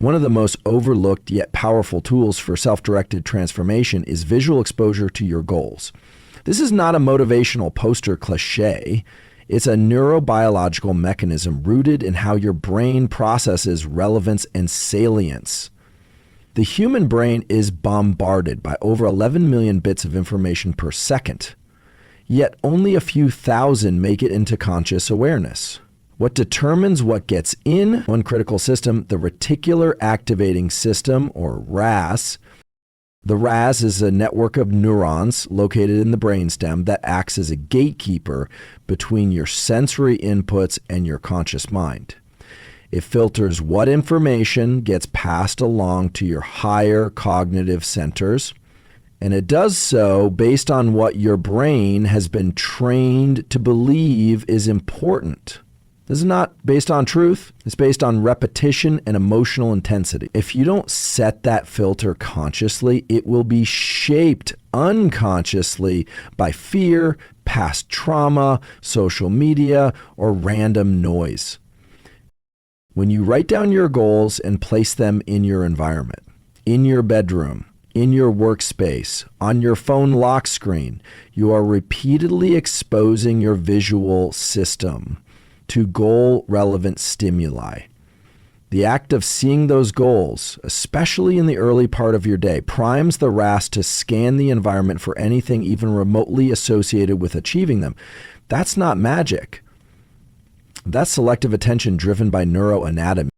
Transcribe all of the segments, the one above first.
One of the most overlooked yet powerful tools for self-directed transformation is visual exposure to your goals. This is not a motivational poster cliche. It's a neurobiological mechanism rooted in how your brain processes relevance and salience. The human brain is bombarded by over 11 million bits of information per second, yet only a few thousand make it into conscious awareness. What determines what gets in one critical system, the reticular activating system, or RAS. The RAS is a network of neurons located in the brainstem that acts as a gatekeeper between your sensory inputs and your conscious mind. It filters what information gets passed along to your higher cognitive centers, and it does so based on what your brain has been trained to believe is important. This is not based on truth. It's based on repetition and emotional intensity. If you don't set that filter consciously, it will be shaped unconsciously by fear, past trauma, social media, or random noise. When you write down your goals and place them in your environment, in your bedroom, in your workspace, on your phone lock screen, you are repeatedly exposing your visual system to goal-relevant stimuli. The act of seeing those goals, especially in the early part of your day, primes the RAS to scan the environment for anything even remotely associated with achieving them. That's not magic. That's selective attention driven by neuroanatomy.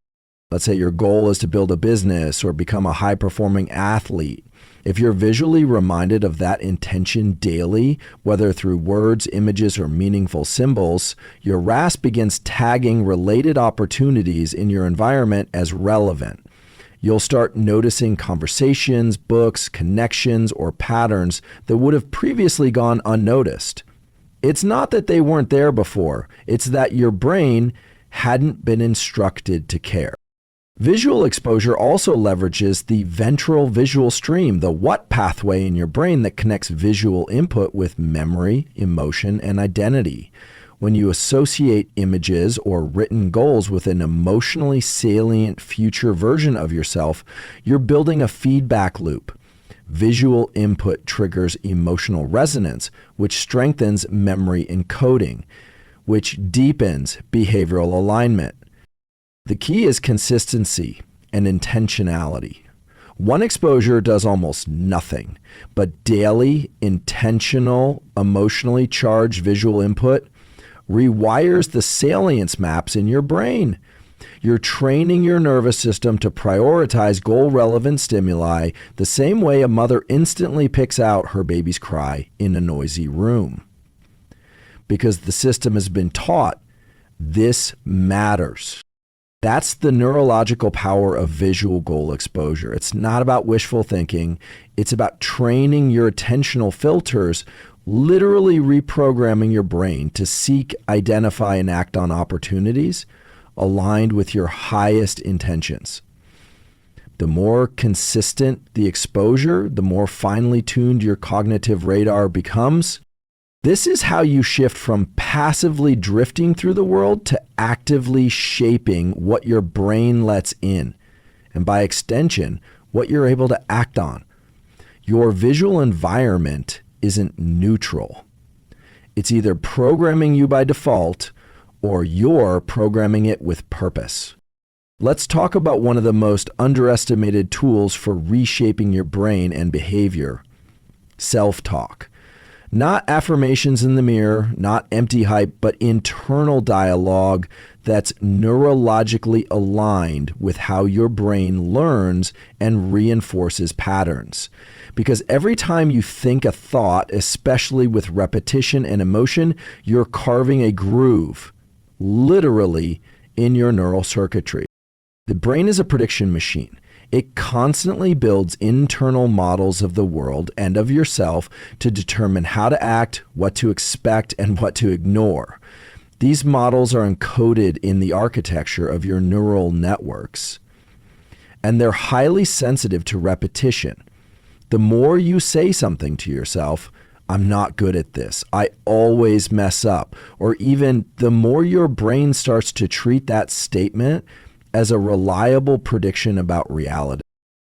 Let's say your goal is to build a business or become a high-performing athlete. If you're visually reminded of that intention daily, whether through words, images, or meaningful symbols, your RAS begins tagging related opportunities in your environment as relevant. You'll start noticing conversations, books, connections, or patterns that would have previously gone unnoticed. It's not that they weren't there before, it's that your brain hadn't been instructed to care. Visual exposure also leverages the ventral visual stream, the what pathway in your brain that connects visual input with memory, emotion, and identity. When you associate images or written goals with an emotionally salient future version of yourself, you're building a feedback loop. Visual input triggers emotional resonance, which strengthens memory encoding, which deepens behavioral alignment. The key is consistency and intentionality. One exposure does almost nothing, but daily, intentional, emotionally charged visual input rewires the salience maps in your brain. You're training your nervous system to prioritize goal-relevant stimuli the same way a mother instantly picks out her baby's cry in a noisy room. Because the system has been taught, this matters. That's the neurological power of visual goal exposure. It's not about wishful thinking. It's about training your attentional filters, literally reprogramming your brain to seek, identify, and act on opportunities aligned with your highest intentions. The more consistent the exposure, the more finely tuned your cognitive radar becomes. This is how you shift from passively drifting through the world to actively shaping what your brain lets in, and by extension, what you're able to act on. Your visual environment isn't neutral. It's either programming you by default or you're programming it with purpose. Let's talk about one of the most underestimated tools for reshaping your brain and behavior: self-talk. Not affirmations in the mirror, not empty hype, but internal dialogue that's neurologically aligned with how your brain learns and reinforces patterns. Because every time you think a thought, especially with repetition and emotion, you're carving a groove, literally, in your neural circuitry. The brain is a prediction machine. It constantly builds internal models of the world and of yourself to determine how to act, what to expect, and what to ignore. These models are encoded in the architecture of your neural networks, and they're highly sensitive to repetition. The more you say something to yourself, "I'm not good at this, I always mess up," or even the more your brain starts to treat that statement as a reliable prediction about reality.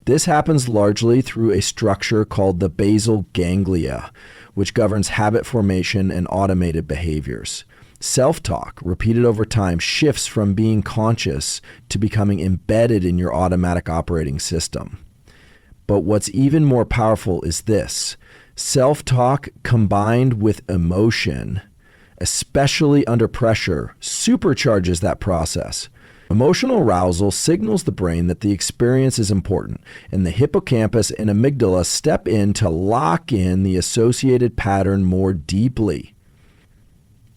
This happens largely through a structure called the basal ganglia, which governs habit formation and automated behaviors. Self-talk, repeated over time, shifts from being conscious to becoming embedded in your automatic operating system. But what's even more powerful is this. Self-talk combined with emotion, especially under pressure, supercharges that process. Emotional arousal signals the brain that the experience is important, and the hippocampus and amygdala step in to lock in the associated pattern more deeply.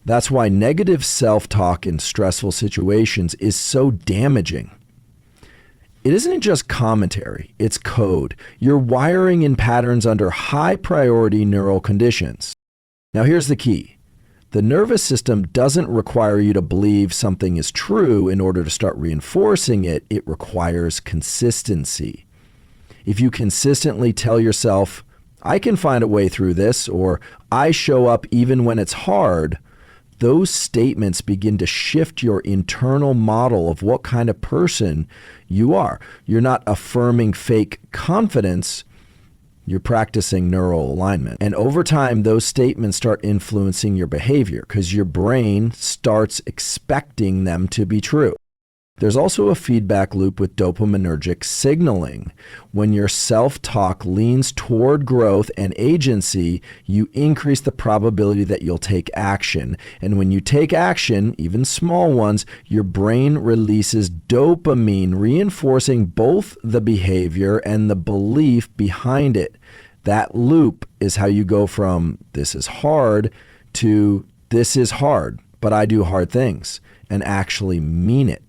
That's why negative self-talk in stressful situations is so damaging. It isn't just commentary, it's code. You're wiring in patterns under high-priority neural conditions. Now here's the key. The nervous system doesn't require you to believe something is true in order to start reinforcing it. It requires consistency. If you consistently tell yourself, I can find a way through this, or I show up even when it's hard, those statements begin to shift your internal model of what kind of person you are. You're not affirming fake confidence, you're practicing neural alignment. And over time, those statements start influencing your behavior because your brain starts expecting them to be true. There's also a feedback loop with dopaminergic signaling. When your self-talk leans toward growth and agency, you increase the probability that you'll take action. And when you take action, even small ones, your brain releases dopamine, reinforcing both the behavior and the belief behind it. That loop is how you go from this is hard to this is hard, but I do hard things and actually mean it.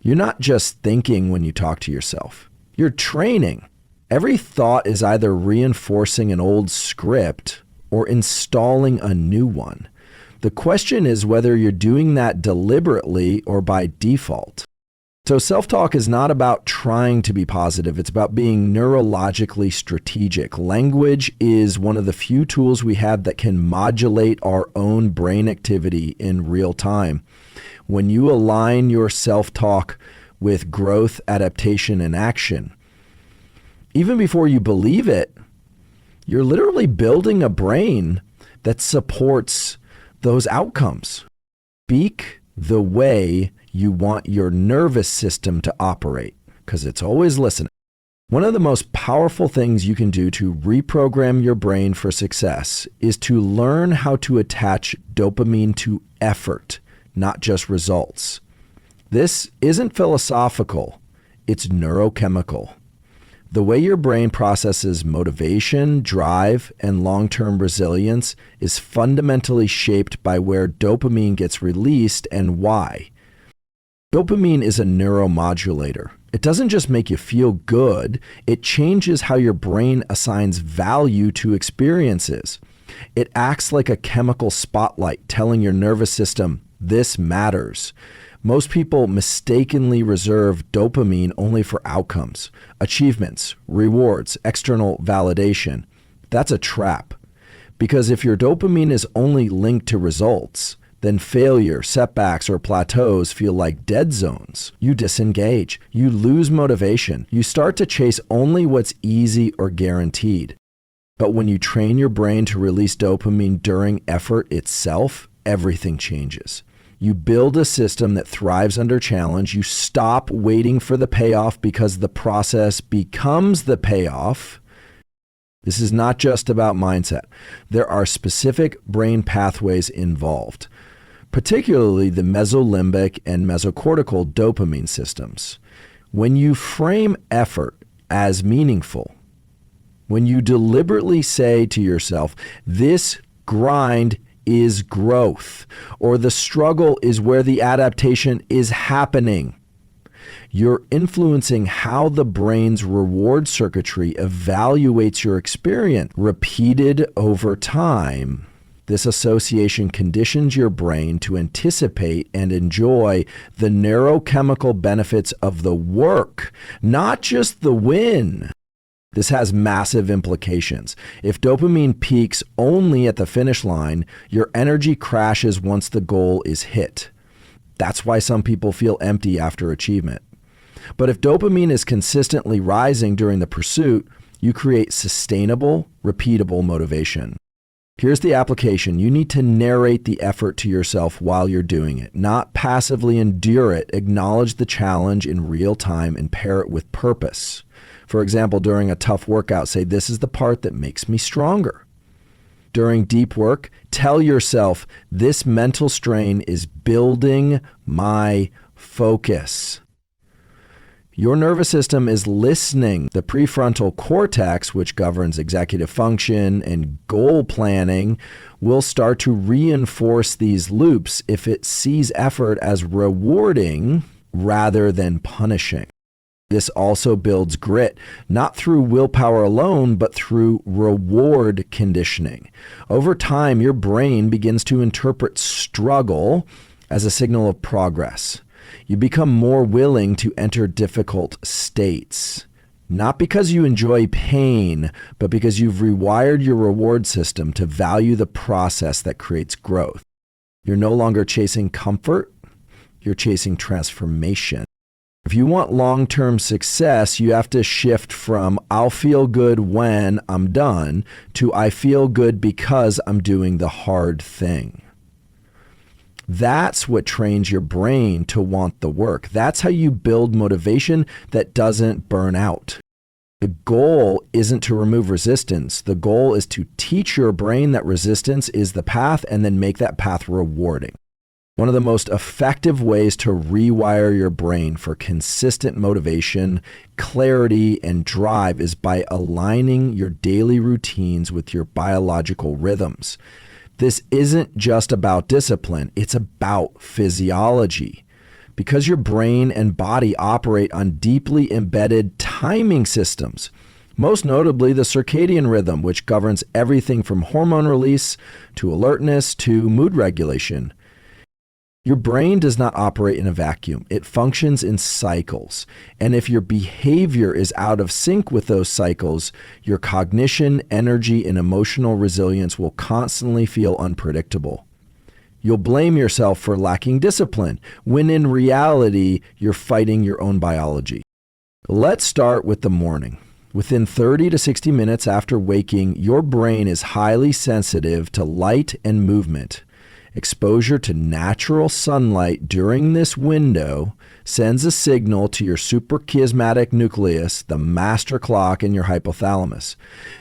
You're not just thinking when you talk to yourself. You're training. Every thought is either reinforcing an old script or installing a new one. The question is whether you're doing that deliberately or by default. So self-talk is not about trying to be positive. It's about being neurologically strategic. Language is one of the few tools we have that can modulate our own brain activity in real time. When you align your self-talk with growth, adaptation, and action, even before you believe it, you're literally building a brain that supports those outcomes. Speak the way you want your nervous system to operate, because it's always listening. One of the most powerful things you can do to reprogram your brain for success is to learn how to attach dopamine to effort, not just results. This isn't philosophical, it's neurochemical. The way your brain processes motivation, drive, and long-term resilience is fundamentally shaped by where dopamine gets released and why. Dopamine is a neuromodulator. It doesn't just make you feel good, it changes how your brain assigns value to experiences. It acts like a chemical spotlight telling your nervous system, this matters. Most people mistakenly reserve dopamine only for outcomes, achievements, rewards, external validation. That's a trap. Because if your dopamine is only linked to results, then failure, setbacks, or plateaus feel like dead zones. You disengage. You lose motivation. You start to chase only what's easy or guaranteed. But when you train your brain to release dopamine during effort itself, everything changes. You build a system that thrives under challenge. You stop waiting for the payoff because the process becomes the payoff. This is not just about mindset. There are specific brain pathways involved, particularly the mesolimbic and mesocortical dopamine systems. When you frame effort as meaningful, when you deliberately say to yourself, this grind is growth, or the struggle is where the adaptation is happening, you're influencing how the brain's reward circuitry evaluates your experience. Repeated over time, this association conditions your brain to anticipate and enjoy the neurochemical benefits of the work, not just the win. This has massive implications. If dopamine peaks only at the finish line, your energy crashes once the goal is hit. That's why some people feel empty after achievement. But if dopamine is consistently rising during the pursuit, you create sustainable, repeatable motivation. Here's the application. You need to narrate the effort to yourself while you're doing it, not passively endure it. Acknowledge the challenge in real time and pair it with purpose. For example, during a tough workout, say, "This is the part that makes me stronger." During deep work, tell yourself, "This mental strain is building my focus." Your nervous system is listening. The prefrontal cortex, which governs executive function and goal planning, will start to reinforce these loops if it sees effort as rewarding rather than punishing. This also builds grit, not through willpower alone, but through reward conditioning. Over time, your brain begins to interpret struggle as a signal of progress. You become more willing to enter difficult states, not because you enjoy pain, but because you've rewired your reward system to value the process that creates growth. You're no longer chasing comfort, you're chasing transformation. If you want long-term success, you have to shift from "I'll feel good when I'm done" to "I feel good because I'm doing the hard thing." That's what trains your brain to want the work. That's how you build motivation that doesn't burn out. The goal isn't to remove resistance. The goal is to teach your brain that resistance is the path and then make that path rewarding. One of the most effective ways to rewire your brain for consistent motivation, clarity, and drive is by aligning your daily routines with your biological rhythms. This isn't just about discipline, it's about physiology. Because your brain and body operate on deeply embedded timing systems, most notably the circadian rhythm, which governs everything from hormone release to alertness to mood regulation. Your brain does not operate in a vacuum. It functions in cycles. And if your behavior is out of sync with those cycles, your cognition, energy, and emotional resilience will constantly feel unpredictable. You'll blame yourself for lacking discipline, when in reality, you're fighting your own biology. Let's start with the morning. Within 30 to 60 minutes after waking, your brain is highly sensitive to light and movement. Exposure to natural sunlight during this window sends a signal to your suprachiasmatic nucleus, the master clock in your hypothalamus.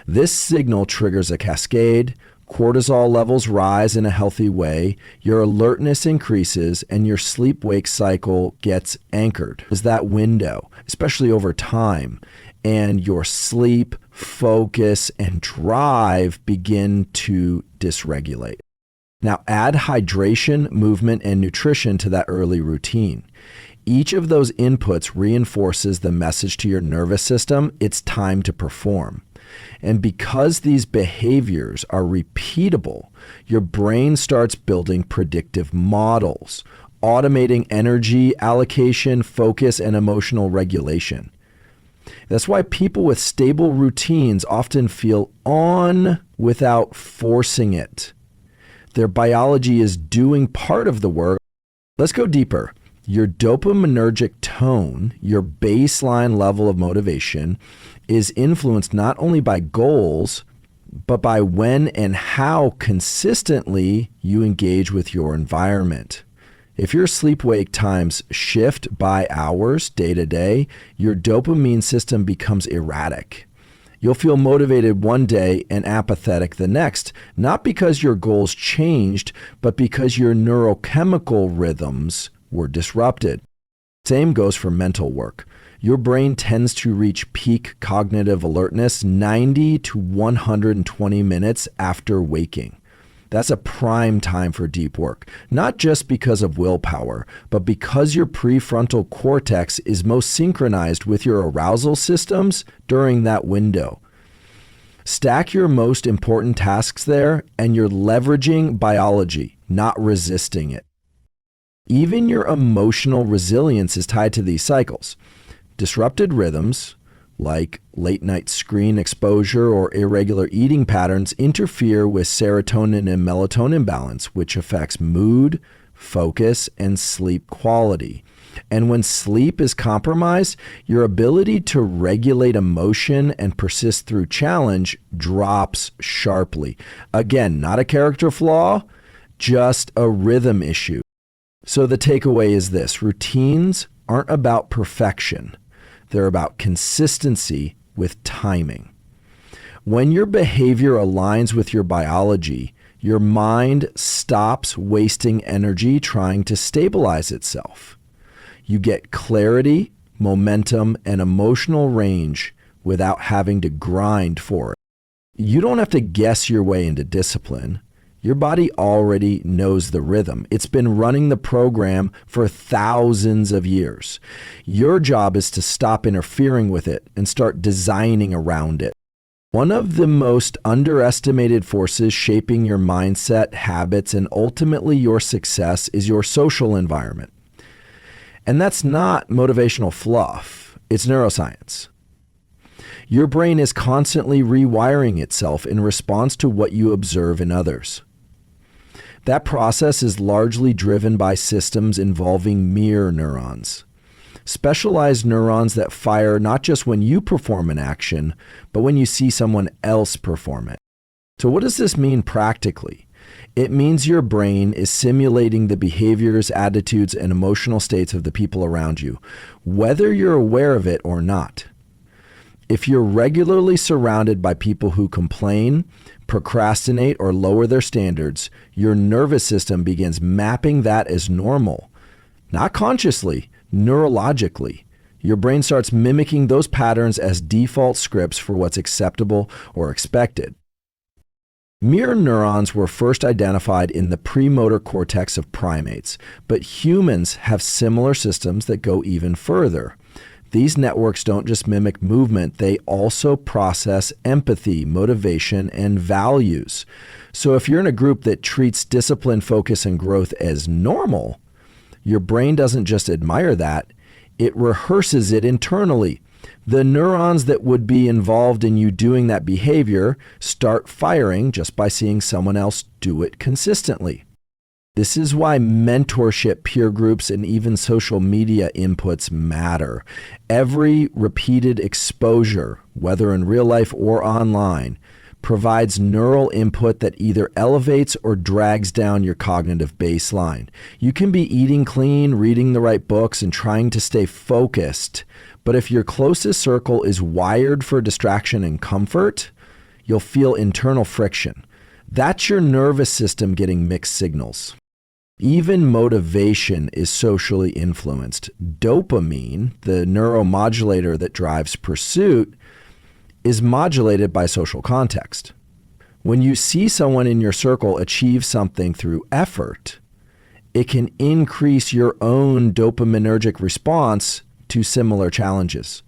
This signal triggers a cascade, cortisol levels rise in a healthy way, your alertness increases, and your sleep-wake cycle gets anchored. Is that window, especially over time, and your sleep, focus, and drive begin to dysregulate. Now add hydration, movement, and nutrition to that early routine. Each of those inputs reinforces the message to your nervous system, it's time to perform. And because these behaviors are repeatable, your brain starts building predictive models, automating energy allocation, focus, and emotional regulation. That's why people with stable routines often feel on without forcing it. Their biology is doing part of the work. Let's go deeper. Your dopaminergic tone, your baseline level of motivation, is influenced not only by goals, but by when and how consistently you engage with your environment. If your sleep-wake times shift by hours day to day, your dopamine system becomes erratic. You'll feel motivated one day and apathetic the next, not because your goals changed, but because your neurochemical rhythms were disrupted. Same goes for mental work. Your brain tends to reach peak cognitive alertness 90 to 120 minutes after waking. That's a prime time for deep work, not just because of willpower, but because your prefrontal cortex is most synchronized with your arousal systems during that window. Stack your most important tasks there, and you're leveraging biology, not resisting it. Even your emotional resilience is tied to these cycles. Disrupted rhythms, like late night screen exposure or irregular eating patterns, interfere with serotonin and melatonin balance, which affects mood, focus, and sleep quality. And when sleep is compromised, your ability to regulate emotion and persist through challenge drops sharply. Again, not a character flaw, just a rhythm issue. So the takeaway is this: routines aren't about perfection. They're about consistency with timing. When your behavior aligns with your biology, your mind stops wasting energy trying to stabilize itself. You get clarity, momentum, and emotional range without having to grind for it. You don't have to guess your way into discipline. Your body already knows the rhythm. It's been running the program for thousands of years. Your job is to stop interfering with it and start designing around it. One of the most underestimated forces shaping your mindset, habits, and ultimately your success is your social environment. And that's not motivational fluff, it's neuroscience. Your brain is constantly rewiring itself in response to what you observe in others. That process is largely driven by systems involving mirror neurons, specialized neurons that fire not just when you perform an action, but when you see someone else perform it. So what does this mean practically? It means your brain is simulating the behaviors, attitudes, and emotional states of the people around you, whether you're aware of it or not. If you're regularly surrounded by people who complain, procrastinate, or lower their standards, your nervous system begins mapping that as normal. Not consciously, neurologically. Your brain starts mimicking those patterns as default scripts for what's acceptable or expected. Mirror neurons were first identified in the premotor cortex of primates, but humans have similar systems that go even further. These networks don't just mimic movement, they also process empathy, motivation, and values. So if you're in a group that treats discipline, focus, and growth as normal, your brain doesn't just admire that, it rehearses it internally. The neurons that would be involved in you doing that behavior start firing just by seeing someone else do it consistently. This is why mentorship, peer groups, and even social media inputs matter. Every repeated exposure, whether in real life or online, provides neural input that either elevates or drags down your cognitive baseline. You can be eating clean, reading the right books, and trying to stay focused, but if your closest circle is wired for distraction and comfort, you'll feel internal friction. That's your nervous system getting mixed signals. Even motivation is socially influenced. Dopamine, the neuromodulator that drives pursuit, is modulated by social context. When you see someone in your circle achieve something through effort, it can increase your own dopaminergic response to similar challenges.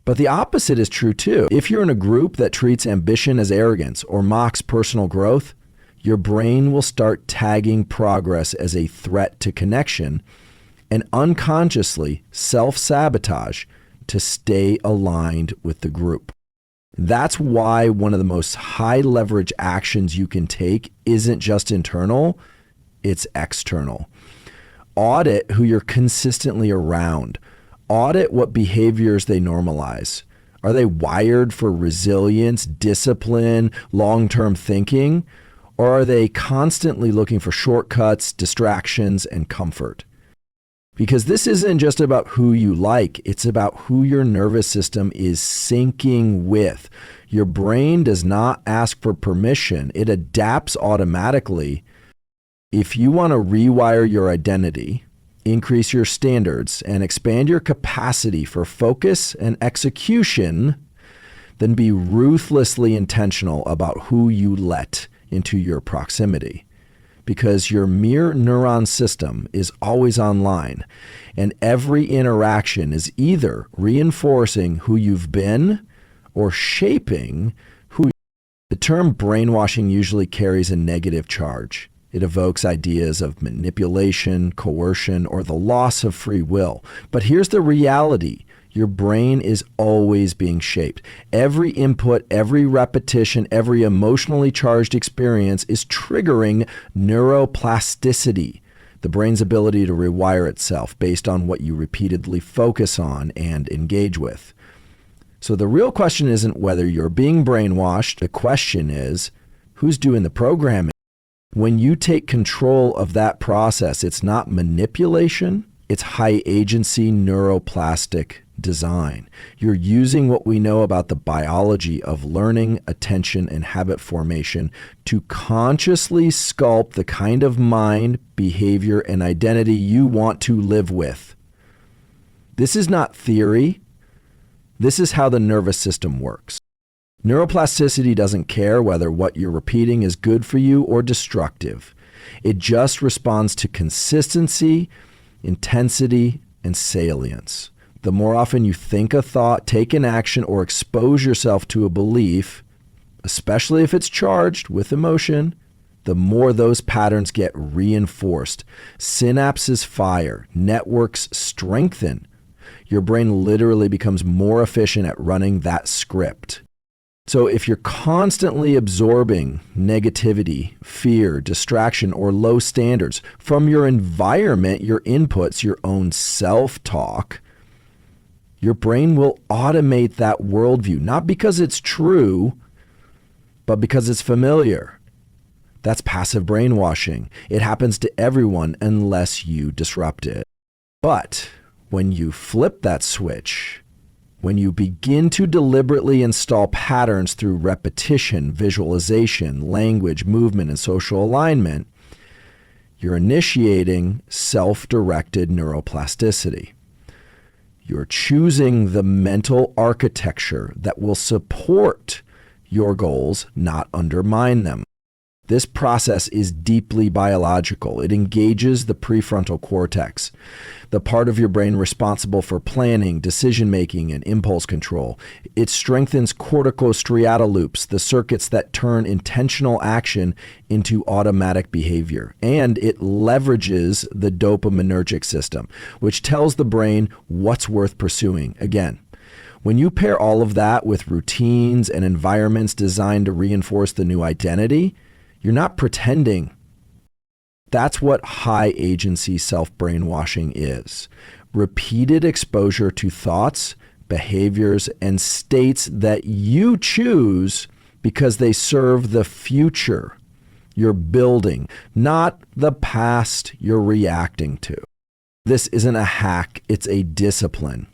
But the opposite is true too. If you're in a group that treats ambition as arrogance or mocks personal growth, your brain will start tagging progress as a threat to connection and unconsciously self-sabotage to stay aligned with the group. That's why one of the most high leverage actions you can take isn't just internal, it's external. Audit who you're consistently around. Audit what behaviors they normalize. Are they wired for resilience, discipline, long-term thinking? Or are they constantly looking for shortcuts, distractions, and comfort? Because this isn't just about who you like, it's about who your nervous system is syncing with. Your brain does not ask for permission, it adapts automatically. If you want to rewire your identity, increase your standards, and expand your capacity for focus and execution, then be ruthlessly intentional about who you let into your proximity. Because your mirror neuron system is always online, and every interaction is either reinforcing who you've been or shaping who you are. The term brainwashing usually carries a negative charge. It evokes ideas of manipulation, coercion, or the loss of free will. But here's the reality. Your brain is always being shaped. Every input, every repetition, every emotionally charged experience is triggering neuroplasticity, the brain's ability to rewire itself based on what you repeatedly focus on and engage with. So the real question isn't whether you're being brainwashed. The question is, who's doing the programming? When you take control of that process, it's not manipulation, it's high agency neuroplastic design. You're using what we know about the biology of learning, attention, and habit formation to consciously sculpt the kind of mind, behavior, and identity you want to live with. This is not theory. This is how the nervous system works. Neuroplasticity doesn't care whether what you're repeating is good for you or destructive. It just responds to consistency, intensity, and salience. The more often you think a thought, take an action, or expose yourself to a belief, especially if it's charged with emotion, the more those patterns get reinforced. Synapses fire, networks strengthen. Your brain literally becomes more efficient at running that script. So if you're constantly absorbing negativity, fear, distraction, or low standards from your environment, your inputs, your own self-talk, your brain will automate that worldview, not because it's true, but because it's familiar. That's passive brainwashing. It happens to everyone unless you disrupt it. But when you flip that switch, when you begin to deliberately install patterns through repetition, visualization, language, movement, and social alignment, you're initiating self-directed neuroplasticity. You're choosing the mental architecture that will support your goals, not undermine them. This process is deeply biological. It engages the prefrontal cortex, the part of your brain responsible for planning, decision-making, and impulse control. It strengthens corticostriatal loops, the circuits that turn intentional action into automatic behavior. And it leverages the dopaminergic system, which tells the brain what's worth pursuing. Again, when you pair all of that with routines and environments designed to reinforce the new identity, you're not pretending. That's what high agency self-brainwashing is. Repeated exposure to thoughts, behaviors, and states that you choose because they serve the future you're building, not the past you're reacting to. This isn't a hack, it's a discipline.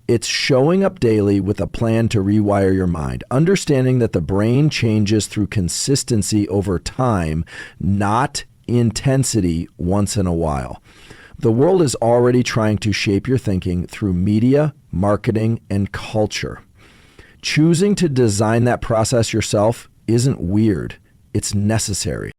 It's showing up daily with a plan to rewire your mind, understanding that the brain changes through consistency over time, not intensity once in a while. The world is already trying to shape your thinking through media, marketing, and culture. Choosing to design that process yourself isn't weird. It's necessary.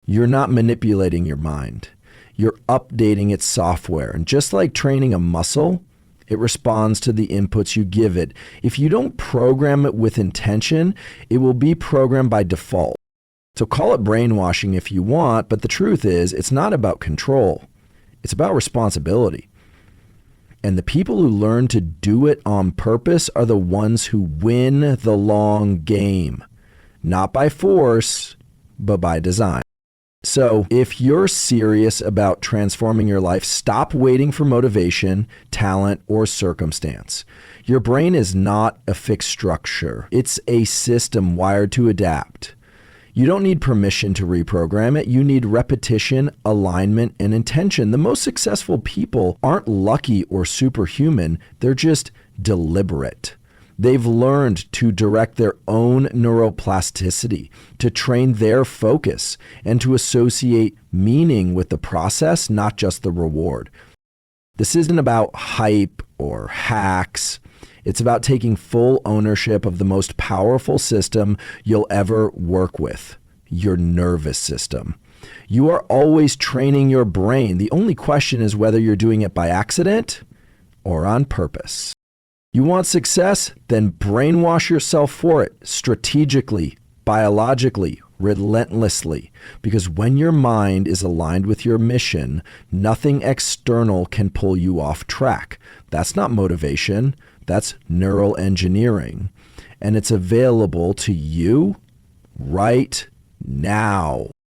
You're not manipulating your mind. You're updating its software. And just like training a muscle, it responds to the inputs you give it. If you don't program it with intention, it will be programmed by default. So call it brainwashing if you want, but the truth is, it's not about control. It's about responsibility. And the people who learn to do it on purpose are the ones who win the long game. Not by force, but by design. So if you're serious about transforming your life, stop waiting for motivation, talent, or circumstance. Your brain is not a fixed structure. It's a system wired to adapt. You don't need permission to reprogram it. You need repetition, alignment, and intention. The most successful people aren't lucky or superhuman. They're just deliberate. They've learned to direct their own neuroplasticity, to train their focus, and to associate meaning with the process, not just the reward. This isn't about hype or hacks. It's about taking full ownership of the most powerful system you'll ever work with, your nervous system. You are always training your brain. The only question is whether you're doing it by accident or on purpose. You want success? Then brainwash yourself for it, strategically, biologically, relentlessly. Because when your mind is aligned with your mission, nothing external can pull you off track. That's not motivation. That's neural engineering. And it's available to you right now.